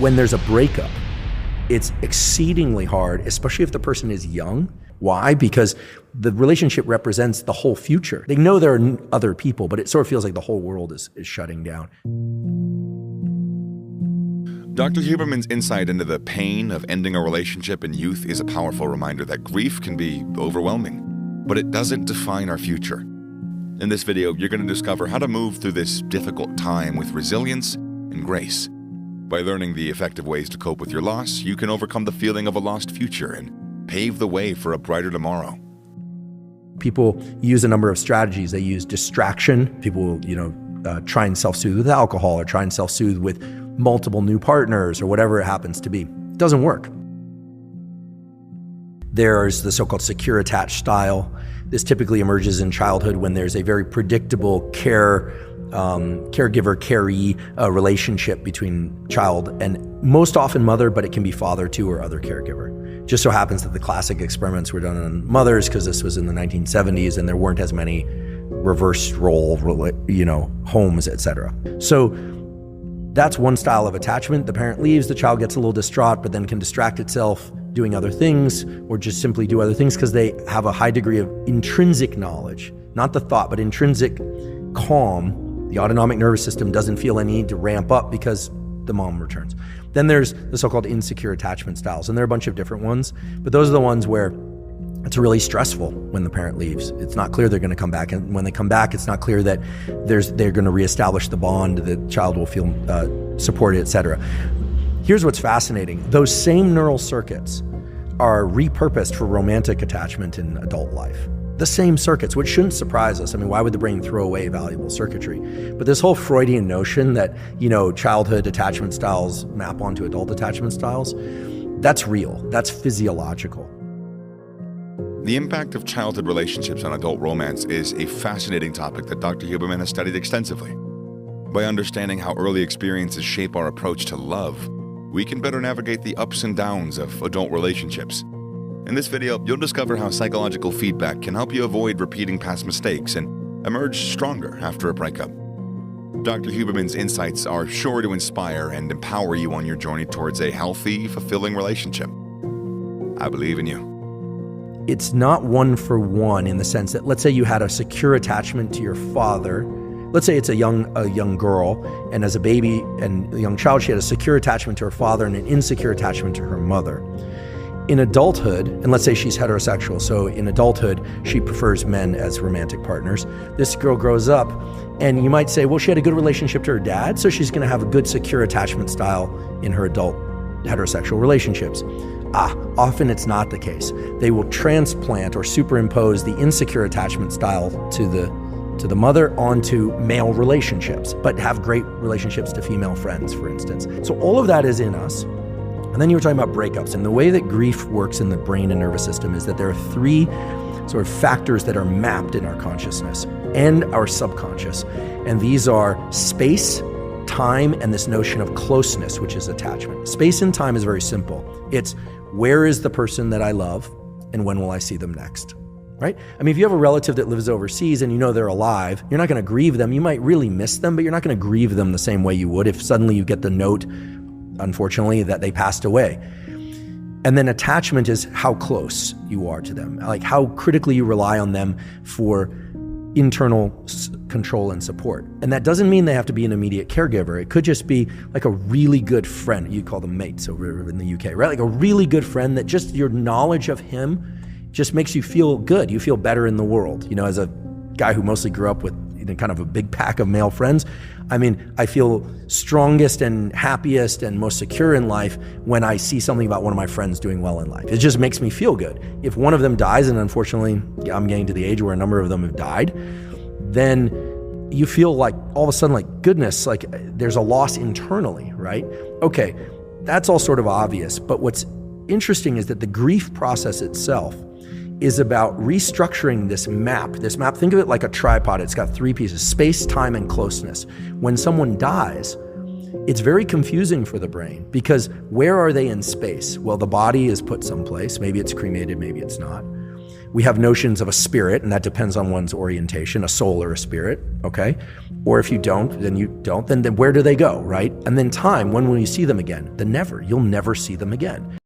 When there's a breakup, it's exceedingly hard, especially if the person is young. Why? Because the relationship represents the whole future. They know there are other people, but it sort of feels like the whole world is shutting down. Dr. Huberman's insight into the pain of ending a relationship in youth is a powerful reminder that grief can be overwhelming, but it doesn't define our future. In this video, you're going to discover how to move through this difficult time with resilience and grace. By learning the effective ways to cope with your loss, you can overcome the feeling of a lost future and pave the way for a brighter tomorrow. People use a number of strategies. They use distraction. People will, try and self-soothe with alcohol or try and self-soothe with multiple new partners or whatever it happens to be. It doesn't work. There's the so-called secure attached style. This typically emerges in childhood when there's a very predictable caregiver-caree relationship between child and most often mother, but it can be father too or other caregiver. Just so happens that the classic experiments were done on mothers because this was in the 1970s and there weren't as many reverse role, homes, etc. So that's one style of attachment. The parent leaves, the child gets a little distraught, but then can distract itself doing other things or just simply do other things because they have a high degree of intrinsic knowledge, not the thought, but intrinsic calm. The autonomic nervous system doesn't feel any need to ramp up because the mom returns. Then there's the so-called insecure attachment styles, and there are a bunch of different ones, but those are the ones where it's really stressful when the parent leaves. It's not clear they're going to come back, and when they come back, it's not clear that they're going to reestablish the bond, the child will feel supported, etc. Here's what's fascinating. Those same neural circuits are repurposed for romantic attachment in adult life. The same circuits, which shouldn't surprise us. I mean, why would the brain throw away valuable circuitry? But this whole Freudian notion that, childhood attachment styles map onto adult attachment styles, that's real. That's physiological. The impact of childhood relationships on adult romance is a fascinating topic that Dr. Huberman has studied extensively. By understanding how early experiences shape our approach to love, we can better navigate the ups and downs of adult relationships. In this video, you'll discover how psychological feedback can help you avoid repeating past mistakes and emerge stronger after a breakup. Dr. Huberman's insights are sure to inspire and empower you on your journey towards a healthy, fulfilling relationship. I believe in you. It's not one for one in the sense that, let's say you had a secure attachment to your father. Let's say it's a young girl, and as a baby and a young child, she had a secure attachment to her father and an insecure attachment to her mother. In adulthood, and let's say she's heterosexual, so in adulthood, she prefers men as romantic partners. This girl grows up, and you might say, well, she had a good relationship to her dad, so she's gonna have a good secure attachment style in her adult heterosexual relationships. Often it's not the case. They will transplant or superimpose the insecure attachment style to the mother onto male relationships, but have great relationships to female friends, for instance. So all of that is in us. And then you were talking about breakups, and the way that grief works in the brain and nervous system is that there are three sort of factors that are mapped in our consciousness and our subconscious. And these are space, time, and this notion of closeness, which is attachment. Space and time is very simple. It's where is the person that I love and when will I see them next, right? I mean, if you have a relative that lives overseas and you know they're alive, you're not going to grieve them. You might really miss them, but you're not going to grieve them the same way you would if suddenly you get the note, unfortunately, that they passed away. And then attachment is how close you are to them, like how critically you rely on them for internal control and support. And that doesn't mean they have to be an immediate caregiver. It could just be like a really good friend. You call them mates over in the UK, right? Like a really good friend that just your knowledge of him just makes you feel good. You feel better in the world. As a guy who mostly grew up with kind of a big pack of male friends, I mean, I feel strongest and happiest and most secure in life when I see something about one of my friends doing well in life. It just makes me feel good. If one of them dies, and unfortunately I'm getting to the age where a number of them have died, then you feel like all of a sudden like, goodness, like there's a loss internally, right? Okay, that's all sort of obvious, but what's interesting is that the grief process itself is about restructuring this map. This map, think of it like a tripod. It's got three pieces: space, time, and closeness. When someone dies, it's very confusing for the brain because where are they in space? Well, the body is put someplace. Maybe it's cremated, maybe it's not. We have notions of a spirit, and that depends on one's orientation, a soul or a spirit, okay? Or if you don't, then you don't, then where do they go, right? And then time, when will you see them again? Then never. You'll never see them again.